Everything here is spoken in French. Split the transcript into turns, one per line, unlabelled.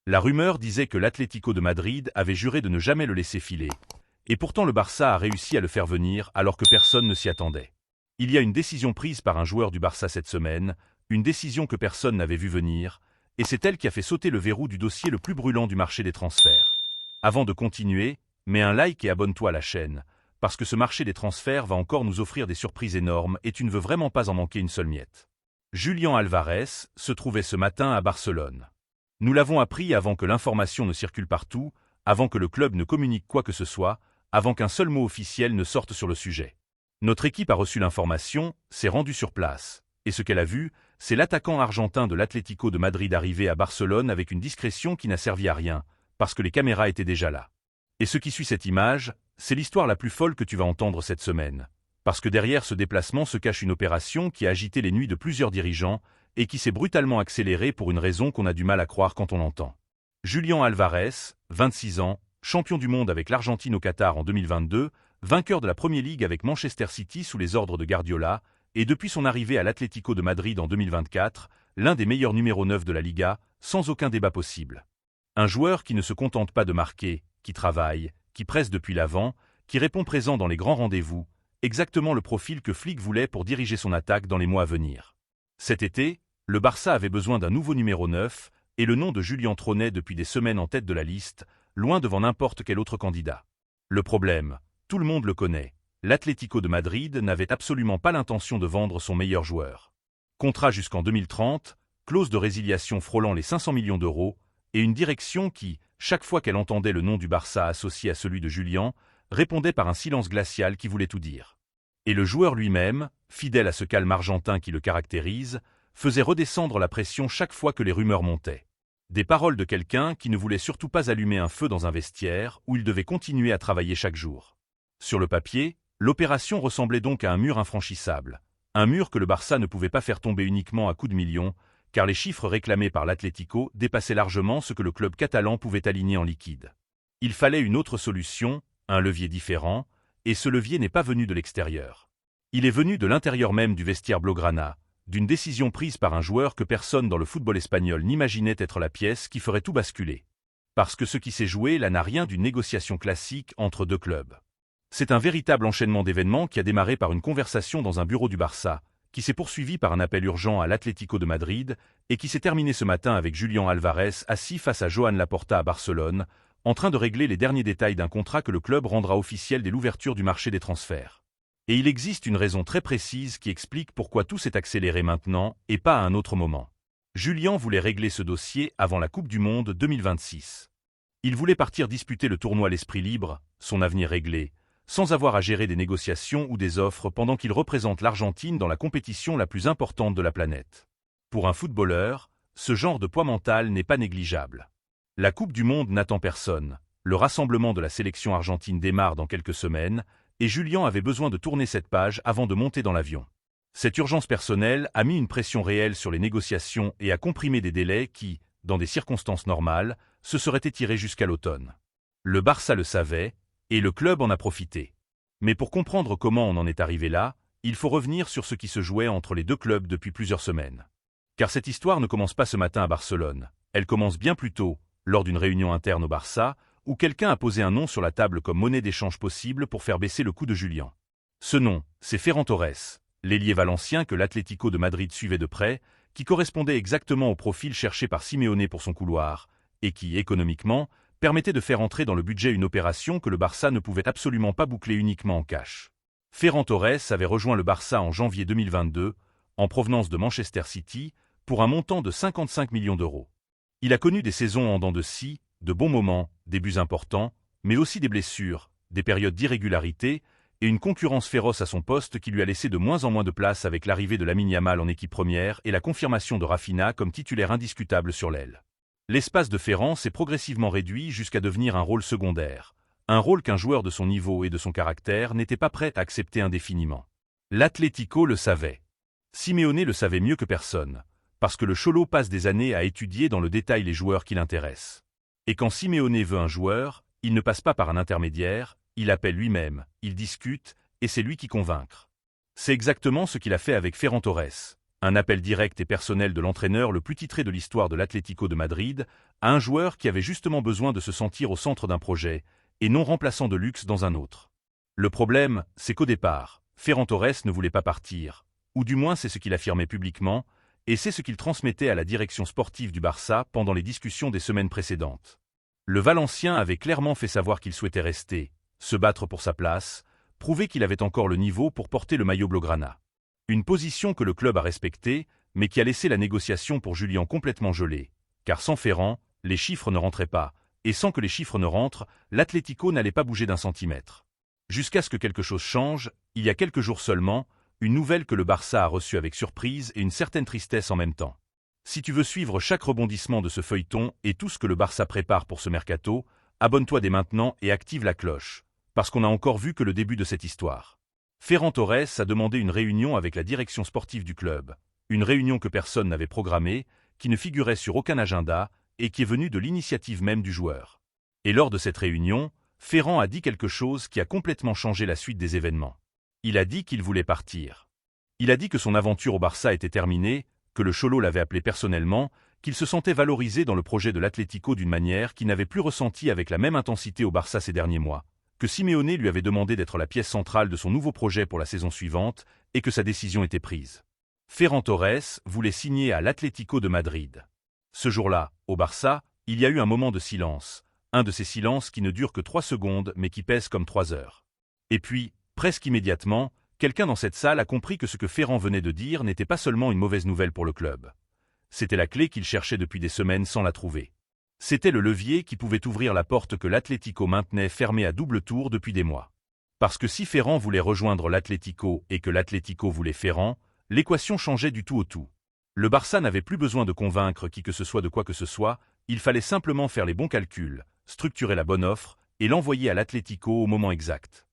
La rumeur disait que l'Atlético de Madrid avait juré de ne jamais le laisser filer. Et pourtant le Barça a réussi à le faire venir alors que personne ne s'y attendait. Il y a une décision prise par un joueur du Barça cette semaine, une décision que personne n'avait vue venir, et c'est elle qui a fait sauter le verrou du dossier le plus brûlant du marché des transferts. Avant de continuer, mets un like et abonne-toi à la chaîne, parce que ce marché des transferts va encore nous offrir des surprises énormes et tu ne veux vraiment pas en manquer une seule miette. Julián Álvarez se trouvait ce matin à Barcelone. Nous l'avons appris avant que l'information ne circule partout, avant que le club ne communique quoi que ce soit, avant qu'un seul mot officiel ne sorte sur le sujet. Notre équipe a reçu l'information, s'est rendue sur place, et ce qu'elle a vu, c'est l'attaquant argentin de l'Atlético de Madrid arrivé à Barcelone avec une discrétion qui n'a servi à rien, parce que les caméras étaient déjà là. Et ce qui suit cette image, c'est l'histoire la plus folle que tu vas entendre cette semaine. Parce que derrière ce déplacement se cache une opération qui a agité les nuits de plusieurs dirigeants et qui s'est brutalement accélérée pour une raison qu'on a du mal à croire quand on l'entend. Julián Álvarez, 26 ans, champion du monde avec l'Argentine au Qatar en 2022, vainqueur de la Premier League avec Manchester City sous les ordres de Guardiola, et depuis son arrivée à l'Atlético de Madrid en 2024, l'un des meilleurs numéros 9 de la Liga, sans aucun débat possible. Un joueur qui ne se contente pas de marquer, qui travaille, qui presse depuis l'avant, qui répond présent dans les grands rendez-vous, exactement le profil que Flick voulait pour diriger son attaque dans les mois à venir. Cet été, le Barça avait besoin d'un nouveau numéro 9, et le nom de Julián trônait depuis des semaines en tête de la liste, loin devant n'importe quel autre candidat. Le problème, tout le monde le connaît, l'Atlético de Madrid n'avait absolument pas l'intention de vendre son meilleur joueur. Contrat jusqu'en 2030, clause de résiliation frôlant les 500 millions d'euros, et une direction qui, chaque fois qu'elle entendait le nom du Barça associé à celui de Julián, répondait par un silence glacial qui voulait tout dire. Et le joueur lui-même, fidèle à ce calme argentin qui le caractérise, faisait redescendre la pression chaque fois que les rumeurs montaient. Des paroles de quelqu'un qui ne voulait surtout pas allumer un feu dans un vestiaire où il devait continuer à travailler chaque jour. Sur le papier, l'opération ressemblait donc à un mur infranchissable. Un mur que le Barça ne pouvait pas faire tomber uniquement à coups de millions, car les chiffres réclamés par l'Atlético dépassaient largement ce que le club catalan pouvait aligner en liquide. Il fallait une autre solution, un levier différent, et ce levier n'est pas venu de l'extérieur. Il est venu de l'intérieur même du vestiaire blaugrana, d'une décision prise par un joueur que personne dans le football espagnol n'imaginait être la pièce qui ferait tout basculer. Parce que ce qui s'est joué là n'a rien d'une négociation classique entre deux clubs. C'est un véritable enchaînement d'événements qui a démarré par une conversation dans un bureau du Barça, qui s'est poursuivi par un appel urgent à l'Atlético de Madrid et qui s'est terminé ce matin avec Julián Álvarez assis face à Joan Laporta à Barcelone, en train de régler les derniers détails d'un contrat que le club rendra officiel dès l'ouverture du marché des transferts. Et il existe une raison très précise qui explique pourquoi tout s'est accéléré maintenant et pas à un autre moment. Julián voulait régler ce dossier avant la Coupe du Monde 2026. Il voulait partir disputer le tournoi à l'esprit libre, son avenir réglé, sans avoir à gérer des négociations ou des offres pendant qu'il représente l'Argentine dans la compétition la plus importante de la planète. Pour un footballeur, ce genre de poids mental n'est pas négligeable. La Coupe du Monde n'attend personne, le rassemblement de la sélection argentine démarre dans quelques semaines, et Julián avait besoin de tourner cette page avant de monter dans l'avion. Cette urgence personnelle a mis une pression réelle sur les négociations et a comprimé des délais qui, dans des circonstances normales, se seraient étirés jusqu'à l'automne. Le Barça le savait, et le club en a profité. Mais pour comprendre comment on en est arrivé là, il faut revenir sur ce qui se jouait entre les deux clubs depuis plusieurs semaines. Car cette histoire ne commence pas ce matin à Barcelone, elle commence bien plus tôt, lors d'une réunion interne au Barça, où quelqu'un a posé un nom sur la table comme monnaie d'échange possible pour faire baisser le coût de Julián. Ce nom, c'est Ferran Torres, l'ailier valencien que l'Atlético de Madrid suivait de près, qui correspondait exactement au profil cherché par Simeone pour son couloir, et qui, économiquement, permettait de faire entrer dans le budget une opération que le Barça ne pouvait absolument pas boucler uniquement en cash. Ferran Torres avait rejoint le Barça en janvier 2022, en provenance de Manchester City, pour un montant de 55 millions d'euros. Il a connu des saisons en dents de scie, de bons moments, des buts importants, mais aussi des blessures, des périodes d'irrégularité et une concurrence féroce à son poste qui lui a laissé de moins en moins de place avec l'arrivée de Lamine Yamal en équipe première et la confirmation de Rafinha comme titulaire indiscutable sur l'aile. L'espace de Ferran s'est progressivement réduit jusqu'à devenir un rôle secondaire, un rôle qu'un joueur de son niveau et de son caractère n'était pas prêt à accepter indéfiniment. L'Atlético le savait. Simeone le savait mieux que personne, parce que le Cholo passe des années à étudier dans le détail les joueurs qui l'intéressent. Et quand Simeone veut un joueur, il ne passe pas par un intermédiaire, il appelle lui-même, il discute, et c'est lui qui convaincre. C'est exactement ce qu'il a fait avec Ferran Torres, Un appel direct et personnel de l'entraîneur le plus titré de l'histoire de l'Atlético de Madrid à un joueur qui avait justement besoin de se sentir au centre d'un projet et non remplaçant de luxe dans un autre. Le problème, c'est qu'au départ, Ferran Torres ne voulait pas partir, ou du moins c'est ce qu'il affirmait publiquement, et c'est ce qu'il transmettait à la direction sportive du Barça pendant les discussions des semaines précédentes. Le Valencien avait clairement fait savoir qu'il souhaitait rester, se battre pour sa place, prouver qu'il avait encore le niveau pour porter le maillot blaugrana. Une position que le club a respectée, mais qui a laissé la négociation pour Julián complètement gelée, car sans Ferran, les chiffres ne rentraient pas, et sans que les chiffres ne rentrent, l'Atlético n'allait pas bouger d'un centimètre. Jusqu'à ce que quelque chose change, il y a quelques jours seulement, une nouvelle que le Barça a reçue avec surprise et une certaine tristesse en même temps. Si tu veux suivre chaque rebondissement de ce feuilleton et tout ce que le Barça prépare pour ce mercato, abonne-toi dès maintenant et active la cloche, parce qu'on n'a encore vu que le début de cette histoire. Ferran Torres a demandé une réunion avec la direction sportive du club, une réunion que personne n'avait programmée, qui ne figurait sur aucun agenda et qui est venue de l'initiative même du joueur. Et lors de cette réunion, Ferran a dit quelque chose qui a complètement changé la suite des événements. Il a dit qu'il voulait partir. Il a dit que son aventure au Barça était terminée, que le Cholo l'avait appelé personnellement, qu'il se sentait valorisé dans le projet de l'Atlético d'une manière qu'il n'avait plus ressentie avec la même intensité au Barça ces derniers mois, que Simeone lui avait demandé d'être la pièce centrale de son nouveau projet pour la saison suivante et que sa décision était prise. Ferran Torres voulait signer à l'Atlético de Madrid. Ce jour-là, au Barça, il y a eu un moment de silence, un de ces silences qui ne durent que 3 secondes mais qui pèsent comme 3 heures. Et puis, presque immédiatement, quelqu'un dans cette salle a compris que ce que Ferran venait de dire n'était pas seulement une mauvaise nouvelle pour le club. C'était la clé qu'il cherchait depuis des semaines sans la trouver. C'était le levier qui pouvait ouvrir la porte que l'Atlético maintenait fermée à double tour depuis des mois. Parce que si Ferran voulait rejoindre l'Atlético et que l'Atlético voulait Ferran, l'équation changeait du tout au tout. Le Barça n'avait plus besoin de convaincre qui que ce soit de quoi que ce soit, il fallait simplement faire les bons calculs, structurer la bonne offre et l'envoyer à l'Atlético au moment exact.